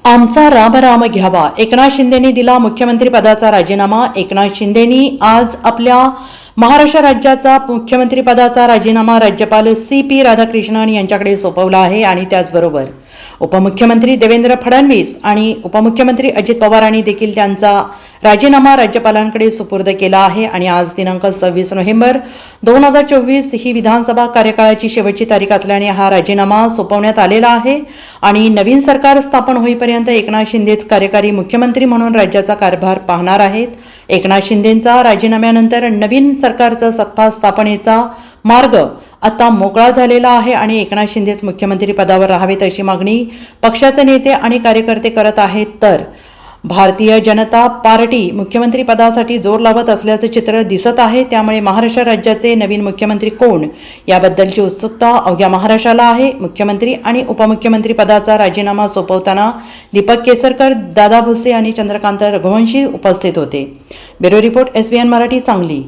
आमचा राम घ्यावा. एकनाथ शिंदेंनी दिला मुख्यमंत्री पदाचा राजीनामा. एकनाथ शिंदेंनी आज आपल्या महाराष्ट्र राज्याचा मुख्यमंत्री पदाचा राजीनामा राज्यपाल CP राधाकृष्णन यांच्याकडे सोपवला आहे आणि त्याचबरोबर उपमुख्यमंत्री देवेंद्र फडणवीस आणि उपमुख्यमंत्री अजित पवारांनी देखील त्यांचा राजीनामा राज्यपालांकडे सुपूर्द केला आहे. आणि आज दिनांक 26 नोव्हेंबर 2024 ही विधानसभा कार्यकाळाची शेवटची तारीख असल्याने हा राजीनामा सोपवण्यात आलेला आहे. आणि नवीन सरकार स्थापन होईपर्यंत एकनाथ शिंदेच कार्यकारी मुख्यमंत्री म्हणून राज्याचा कारभार पाहणार आहेत. एकनाथ शिंदेंचा राजीनाम्यानंतर नवीन सरकारचा सत्ता स्थापनेचा मार्ग आता मोकळा झालेला आहे आणि एकनाथ शिंदेच मुख्यमंत्री पदावर राहावेत अशी मागणी पक्षाचे नेते आणि कार्यकर्ते करत आहेत. तर भारतीय जनता पार्टी मुख्यमंत्री पदासाठी जोर लावत असल्याचे चित्र दिसत आहे. त्यामुळे महाराष्ट्र राज्याचे नवीन मुख्यमंत्री कोण याबद्दलची उत्सुकता अवघ्या महाराष्ट्राला आहे. मुख्यमंत्री आणि उपमुख्यमंत्री पदाचा राजीनामा सोपवताना दीपक केसरकर, दादा भुसे आणि चंद्रकांत रघुवंशी उपस्थित होते. Bureau report SBN Marathi, Sangli.